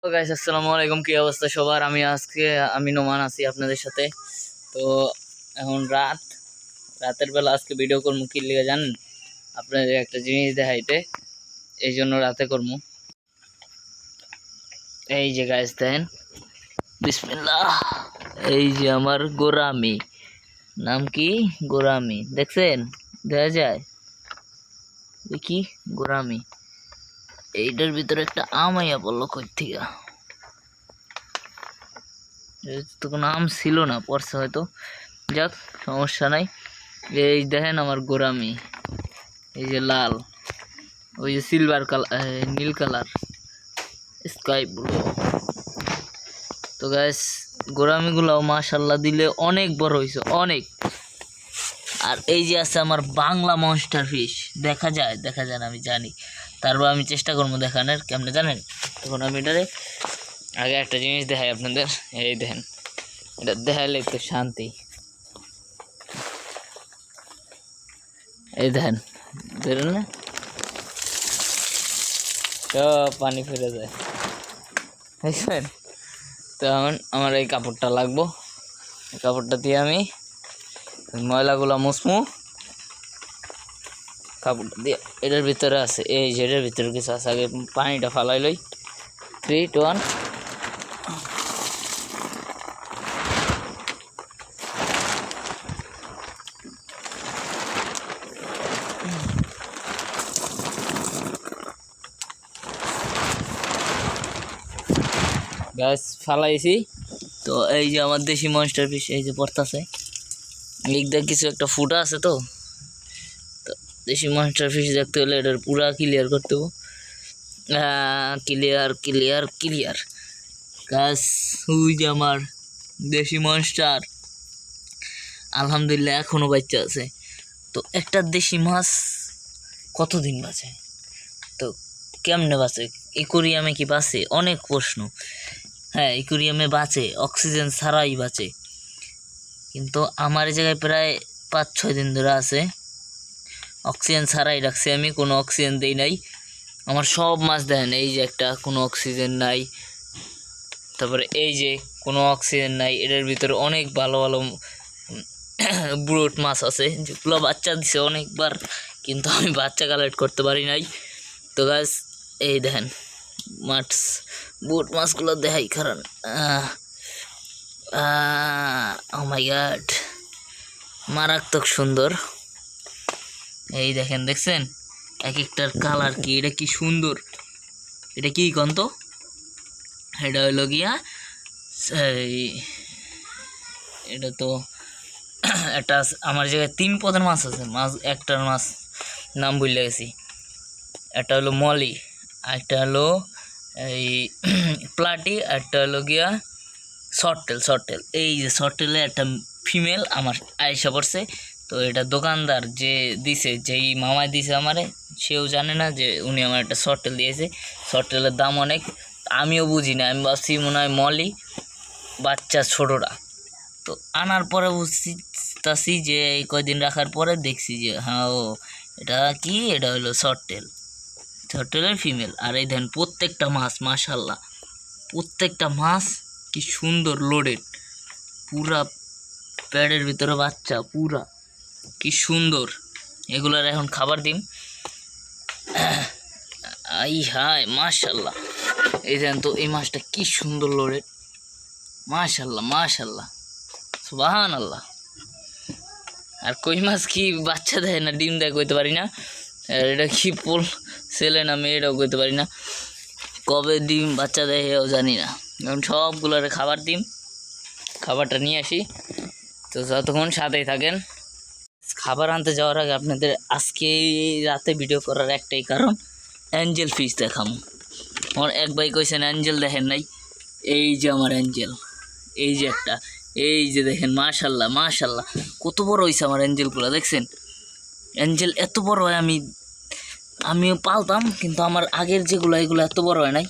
তো গাইস আসসালামু আলাইকুম, কি অবস্থা সবার? আমি নোমান আছি আপনাদের সাথে। তো এখন রাতের বেলা আজকে ভিডিও করবো কি লিগে জানেন? আপনাদের একটা জিনিস দেখাইতে, এই জন্য রাতে করবো। এই যে গাইস দেখেন, বিসমিল্লাহ। এই যে আমার গোরামি, নাম কি? গোরামি, দেখছেন? দেখা যায় কি গোরামি? এইটার ভিতরে একটা আমাইয়া পড়লো কই থেকে, তো কোনো আম ছিল না, পড়ছে হয়তো। যাক, সমস্যা নাই। এই দেখেন আমার গোরামি, এই যে লাল, ওই যে সিলভার কালার, নীল কালার, স্কাই ব্লু। তো গ্যাস গোরামিগুলাও মাশাল্লাহ দিলে অনেক বড় হয়েছে, অনেক। আর এই যে আছে আমার বাংলা মনস্টার ফিশ, দেখা যায় না, আমি জানি, তারপর আমি চেষ্টা করবো দেখানোর। কেমনে জানেন? তখন আমি এটারে আগে একটা জিনিস দেখাই আপনাদের। এই দেখেন, এটা দেখাইলে একটু শান্তি। এই দেখেন, দেখেন না, সব পানি ফিরে যায়, বুঝছেন? তো এখন আমার এই কাপড়টা লাগবো, এই কাপড়টা দিয়ে আমি ময়লাগুলো মুছমু। কাপড়টা দিয়ে এটার ভিতরে আছে, এই যে এটার ভিতরে কিছু আছে, আগে পানিটা ফালাই লই। 3, 2, 1। গ্যাস ফালাইছি। তো এই যে আমার দেশি মনস্টার ফিশ, এই যে পড়তাছে, লিখতে কিছু একটা ফুটা আছে। তো দেশি মনস্টার ফিশ দেখতে হলে এটার পুরা ক্লিয়ার করতে হবে। Clear clear clear. গ্যাস ওই যে আমার দেশি মনস্টার, আলহামদুলিল্লাহ এখনো বাচ্চা আছে। তো একটা দেশি মাছ কতদিন বাঁচে? তো কেমনে বাঁচে? একুরিয়ামে কি বাঁচে? অনেক প্রশ্ন। হ্যাঁ, একুরিয়ামে বাঁচে, অক্সিজেন ছাড়াই বাঁচে। কিন্তু আমার এই জায়গায় প্রায় 5-6 দিন ধরে আছে, অক্সিজেন ছাড়াই রাখছি আমি, কোনো অক্সিজেন দেই নাই। আমার সব মাছ দেখেন, এই যে একটা কোনো অক্সিজেন নাই, তারপরে এই যে কোনো অক্সিজেন নাই। এটার ভিতরে অনেক ভালো ভালো ব্রুট মাছ আছে, যেগুলো বাচ্চা দিছে অনেকবার, কিন্তু আমি বাচ্চা কালেক্ট করতে পারি নাই। তো গাছ এই দেখেন মাছ, ব্রুট মাছগুলো দেখাই, কারণ ও মাই গড, মারাত্মক সুন্দর। এই দেখেন, দেখছেন এক একটার কালার কি, এটা কি সুন্দর! এটা কি কন্ত, এটা হইল গিয়া এটা তো একটা আমার জায়গায় 3 পদের মাছ আছে। একটার মাছ নাম ভুলে গেছি। একটা হলো মলি, একটা হলো এই প্লাটি, একটা হলো গিয়া শর্টটেল। এই যে শর্টটেলে একটা ফিমেল আমার আয়সা পড়ছে। তো এটা দোকানদার যে দিছে, যেই মামায় দিছে আমারে, সেও জানে না যে উনি আমার একটা শর্টটেল দিয়েছে। শর্টটেলের দাম অনেক, আমিও বুঝি না, আমি ভাবছি মনে হয় মলি, বাচ্চা ছোটরা। তো আনার পরে বুঝতেছি যে এই কয়দিন রাখার পরে দেখছি যে হ্যাঁ, ও এটা কি, এটা হলো শর্টটেলের ফিমেল। আর এই দেখেন প্রত্যেকটা মাছ মাশাল্লাহ, প্রত্যেকটা মাছ কি সুন্দর লোডেড, পুরা প্যাডের ভিতরে বাচ্চা, পুরা কি সুন্দর। এগুলার এখন খাবার দিন। আই হায় মাশাল্লাহ, এই দেখেন তো এই মাছটা কি সুন্দর লোডেড, মাশাল্লাহ মাশাল্লাহ, সুবহানাল্লাহ। আর কই মাছ কি বাচ্চা দেয় না, ডিম দেয় কইতে পারি না। এটা কি পোল ছেলে না মেয়ে, এটাও কইতে পারি না। কবে ডিম বাচ্চা দেয় এও জানি না। এখন সবগুলোর খাবার দিম, খাবারটা নিয়ে আসি। তো যতক্ষণ সাথেই থাকেন। খাবার আনতে যাওয়ার আগে আপনাদের আজকে রাতে ভিডিও করার একটাই কারণ, অ্যাঞ্জেল ফিশ দেখাম। আমার এক ভাই কইছেন অ্যাঞ্জেল দেখেন নাই, এই যে আমার অ্যাঞ্জেল, এই যে একটা, এই যে দেখেন মাশাল্লাহ মাশাল্লাহ, কত বড় হয়েছে আমার অ্যাঞ্জেলগুলো, দেখছেন? অ্যাঞ্জেল এত বড় হয় আমিও পালতাম, কিন্তু আমার আগের যেগুলো এগুলো এত বড় হয় নাই।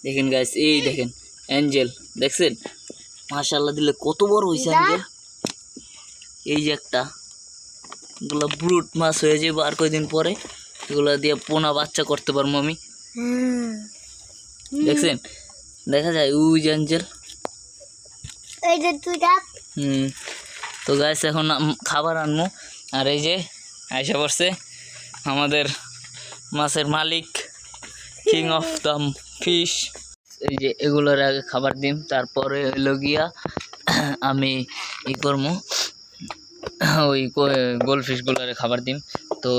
দেখেন গাইস, এই দেখেন অ্যাঞ্জেল, দেখছেন? মাশাল্লাহ দিলে কত বড় হয়েছে অ্যাঞ্জেল। এই যে একটা, এগুলো ব্রুট মাছ হয়ে যাবে আর কয়দিন পরে, এগুলো দিয়ে পোনা বাচ্চা করতে পারবো আমি, দেখছেন? দেখা যায় ওই যে অ্যাঞ্জেল। এই যে তুই দেখ। তো গাইস এখন খাবার আনবো। আর এই যে আইসা পড়ছে আমাদের মাছের মালিক, কিং অফ দ্য ফিশ। এই যে এগুলোর আগে খাবার দিম, তারপরে হইলো গিয়া আমি ই করবো, ওই গোলফিশগুলোরে খাবার দিম। তো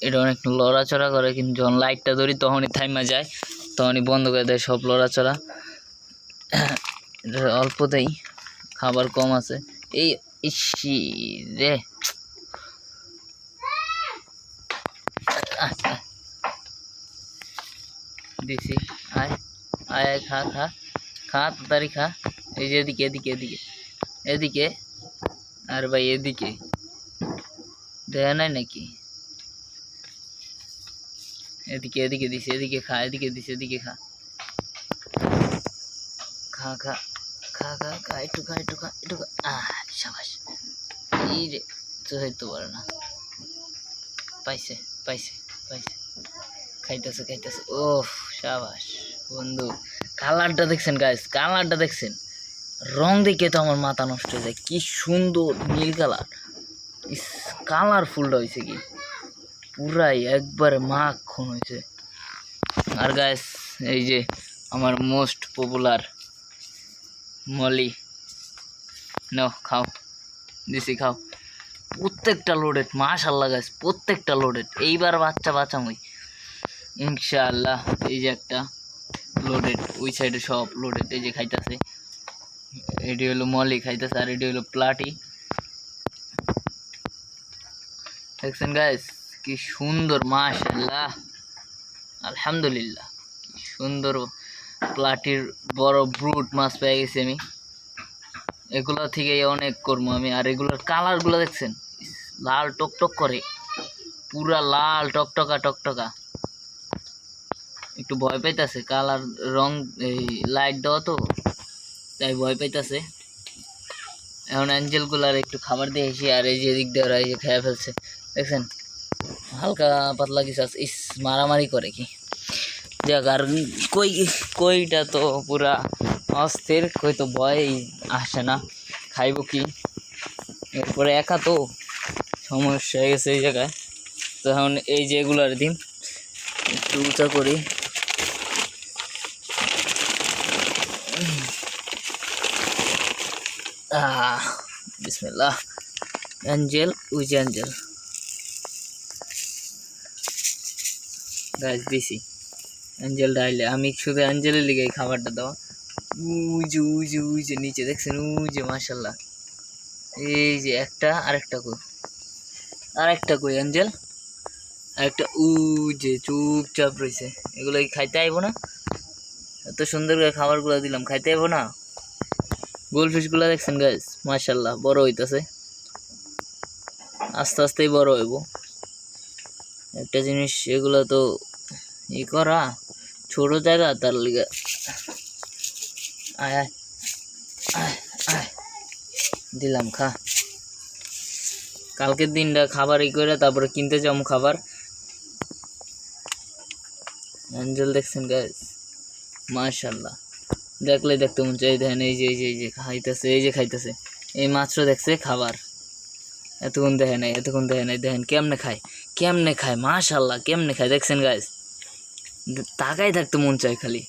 এটা অনেক লড়াচড়া করে, কিন্তু যখন লাইটটা ধরি তখনই থাইমা যায়, তখনই বন্ধ করে দেয় সব লড়াচড়া। এটা অল্পতেই খাবার কম আছে। এই ইসি রে, দিছি, আয় আয় আয়, খা খা খা, তাড়াতাড়ি খা। এই যে এদিকে এদিকে এদিকে এদিকে, আর ভাই এদিকে দেয়া নাই নাকি? এদিকে এদিকে দিছি, এদিকে খা, এদিকে দিছি, এদিকে খা খা খা খা খা খা, একটু খা একটু খা একটু খা। সাবাস। এই রে, তো হইতে পারে না। পাইছে পাইছে পাইছে, খাইতেছে খাইতেছে। ওহ সাবাস বন্ধু। কালারটা দেখছেন গাইস, কালারটা দেখছেন? রং দেখে তো আমার মাথা নষ্ট হয়ে যায়, কি সুন্দর নীল কালার। ইস, কালারফুলটা হয়েছে কি পুরাই একবারে মাখন হয়েছে। আর গাইস এই যে আমার মোস্ট পপুলার মলি, নাও খাও, দিছি খাও। প্রত্যেকটা লোডেড, মাশাআল্লাহ গাইস, প্রত্যেকটা লোডেড। এইবার বাচ্চা বাঁচামই ইনশাআল্লাহ। এই যে একটা লোডেড, ওই সাইডে সব লোডেড। এই যে খাইতেছে, এটি হলো মলি খাইতেছে, আর এটি হলো প্লাটি। দেখছেন গাইস কি সুন্দর, মাশাআল্লাহ, আলহামদুলিল্লাহ, কি সুন্দর প্লাটির বড় ব্রুট মাছ পেয়ে গেছি আমি। এগুলো থেকে অনেক করবো আমি। আর এগুলোর কালারগুলো দেখছেন, লাল টকটক করে, পুরা লাল টকটকা টকটকা। একটু ভয় পাইতেছে, কালার রং এই লাইট দেওয়া তো, তাই ভয় পাইতেছে। এখন অ্যাঞ্জেলগুলার একটু খাবার দিয়ে এসি। আর এই যে দিক দিয়ে ওরা এই যে খেয়ে ফেলছে, দেখছেন হালকা পাতলা কিছু আছে। ইস, মারামারি করে কি যাক। আর কইটা তো পুরা অস্থির, কই তো ভয় আসে না, খাইব কি। এরপরে একা তো সমস্যা হয়ে গেছে এই জায়গায়। তো এখন এই যে এগুলার দিন একটু উঁচা করি। বিসমিল্লাহ। অ্যাঞ্জেল, উইজ অ্যাঞ্জেল গাছ দিছি। অ্যাঞ্জেল ডাইলে আমি শুধু অ্যাঞ্জেলের লিগে এই খাবারটা দেওয়া। উইজে উইজে উইজে নিচে দেখছেন, উইজে মাশাল্লাহ। এই যে একটা, আরেকটা কই, আরেকটা কই অ্যাঞ্জেল, আরেকটা উইজে চুপচাপ রয়েছে। এগুলো কি খাইতে আইব না? এত সুন্দর করে খাবারগুলো দিলাম, খাইতে আইব না? গোলফিশগুলো দেখছেন গাইস, মাশাল্লাহ বড় হইতাছে, আস্তে আস্তেই বড় হইব। একটা জিনিস, এগুলো তো ই করা ছোট জায়গা, তার লিগে। আয় আয় আয় আয়, দিলাম খা। কালকের দিনটা খাবার ই করে তারপরে কিনতে যাবো খাবার। অ্যাঞ্জেল দেখছেন গাইস, মাশাল্লাহ, দেখলে দেখতে মন চাই। দেখেন এই যে এই যে এই যে খাইতেছে, এই যে খাইতেছে, এই মাত্র দেখছে খাবার। এতক্ষণ দেখে নাই, এতক্ষণ দেখে নাই। দেখেন কেমনে খায়, কেমনে খায়, মাশাল্লাহ কেমনে খায়। দেখছেন গাইস, তাকাই থাকতে মন চায় খালি,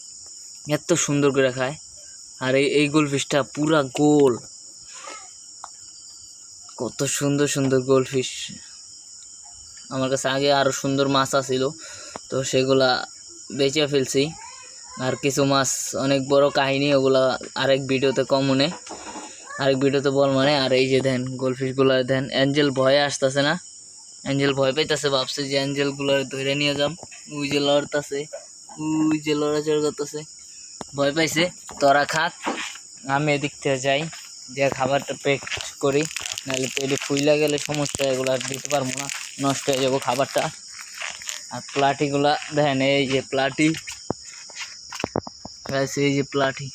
এত সুন্দর করে খায়। আর এই গোলফিশটা পুরা গোল, কত সুন্দর সুন্দর গোলফিশ। আমার কাছে আগে আরও সুন্দর মাছ আছিল, তো সেগুলা বেচে ফেলছি। আর কিছু মাছ অনেক বড় কাহিনী, ওগুলা আরেক ভিডিওতে কমনে, আরেক ভিডিওতে বল মানে। আর এই যে দেন গোলফিশগুলো দেন, অ্যাঞ্জেল ভয়ে আসতেছে না, অ্যাঞ্জেল ভয় পাইতেছে, ভাবছে যে অ্যাঞ্জেলগুলো ধরে নিয়ে যাম। ওই যে লড়তেছে, ওই যে লড়াচড় করতেছে, ভয় পাইছে। তোরা খাক, আমি এদিক থেকে যাই, যে খাবারটা প্যাক করি, নাহলে তো এটি ফুইলা গেলে সমস্যা, এগুলো আর দিতে পারবো না, নষ্ট হয়ে যাবো খাবারটা। আর প্লাটিগুলা দেখেন, এই যে প্লাটি, এই যে প্লাটি,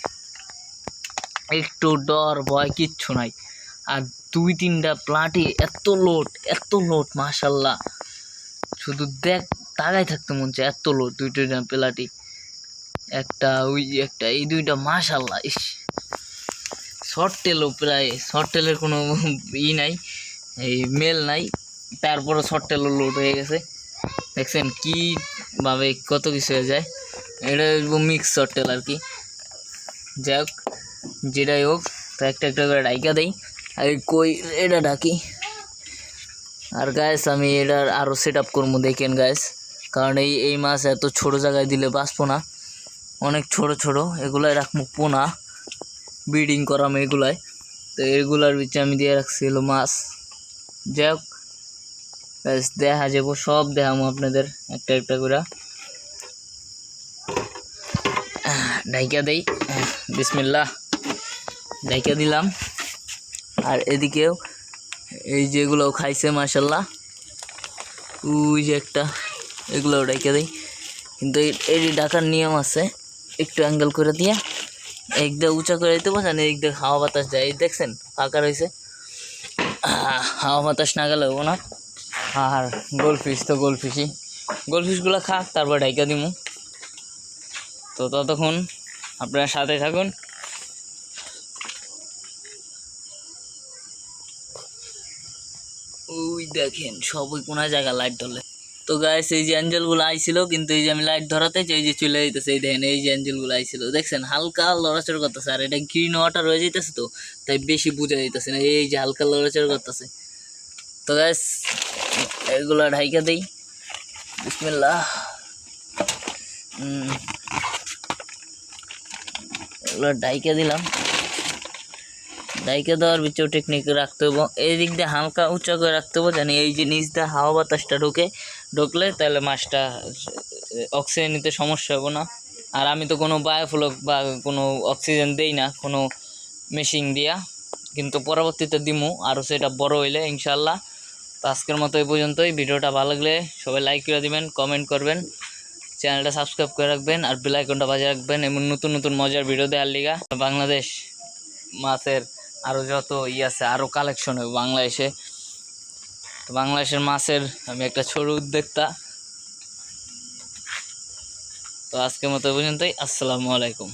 একটু ডর ভয় কিচ্ছু নাই। আর দুই তিনটা প্লাটি, এত লোড মাশাল্লাহ, শুধু দেখ তাকাই থাকতে মন চায়, এত লোড দুই তিনটা প্লাটি। একটা ওই যে একটা, এই দুইটা মাশাল্লাহ। ইস, শর্ট টেলও প্রায়, শর্ট টেলের কোনো নাই, এই মেল নাই, তারপরও শর্ট টেলও লোড হয়ে গেছে। দেখছেন কীভাবে কত কিছু হয়ে যায়। এটা মিক্স শর্ট টেল আর কি। যাই হোক, যেটাই হোক, তো একটা একটা করে ডাইকা দেই। আর কই এটা ডাকি। আর গাইস আমি এটার আরও সেট আপ করবো, দেখেন গাইস, কারণ এই মাছ এত ছোট জায়গায় দিলে বাঁচবো না। অনেক ছোট ছোট এগুলাই রাখবো পোনা, ব্রিডিং করাম এগুলাই। তো এগুলার ভিতরে আমি দিয়ে রাখছি হলো মাছ। যাই হোক গাইস, দেখা যাবো, সব দেখাবো আপনাদের একটা একটা করে। ডাইকা দেই, বিসমিল্লাহ, ডাইকা দিলাম। আর এদিকেও এই যেগুলো খাইছে মাশাল্লাহ, ওই যে একটা, এগুলো ডাইকা দেই। কিন্তু এই ডাকার নিয়ম আছে, একটু অ্যাঙ্গেল করে দিয়া একদম উঁচা করে দিতে পারেন, একদম হাওয়া বাতাস যায়। এই দেখছেন ফাঁকা রয়েছে, হাওয়া বাতাস না গেলে হবো না। আর গোলফিশ তো গোলফিশই, গোলফিশগুলো খাক, তারপর ডাইকা দিমু। তো ততক্ষণ আপনার সাথে থাকুন। ওই দেখেন সব ওই কোনো জায়গা লাইট ধরলে। তো গাইস এই যে অ্যাঞ্জেলগুলো আইছিল, কিন্তু এই যে আমি লাইট ধরাতে চাই, যে চলে যেতেছে। এই দেখেন এই যে অ্যাঞ্জেলগুলো আইছিল, দেখছেন হালকা লড়াচড় করতেছে। আর এটা গ্রিন ওয়াটার হয়ে যেতেছে, তো তাই বেশি বোঝা যাইতেছে না, এই যে হালকা লড়াচড় করতেছে। তো গাইস এগুলা ঢাইকা দেই, বিসমিল্লাহ। এগুলো ঢাইকা দিলাম। ডাইকে দেওয়ার ভিতরেও টেকনিক রাখতে হবো, এই দিক দিয়ে হালকা উঁচা করে রাখতে হবো, জানি এই যে নিচ দিয়ে হাওয়া বাতাসটা ঢুকলে তাহলে মাছটা অক্সিজেন নিতে সমস্যা হবে না। আর আমি তো কোনো বায়োফ্লক বা কোনো অক্সিজেন দেই না কোনো মেশিন দিয়া, কিন্তু পরবর্তীতে দিমু আরও সেটা বড় হইলে ইনশাল্লাহ। তো আজকের মতো এই পর্যন্তই। ভিডিওটা ভালো লাগলে সবাই লাইক করে দিবেন, কমেন্ট করবেন, চ্যানেলটা সাবস্ক্রাইব করে রাখবেন, আর বেল আইকনটা বাজিয়ে রাখবেন এমন নতুন নতুন মজার ভিডিও দেওয়ার লিগা। বাংলাদেশ মাছের আরও যত আছে, আরও কালেকশন হবে বাংলাদেশে। তো বাংলাদেশের মাছের আমি একটা ছোট উদ্যোক্তা। তো আজকের মতো পর্যন্তই, আসসালামু আলাইকুম।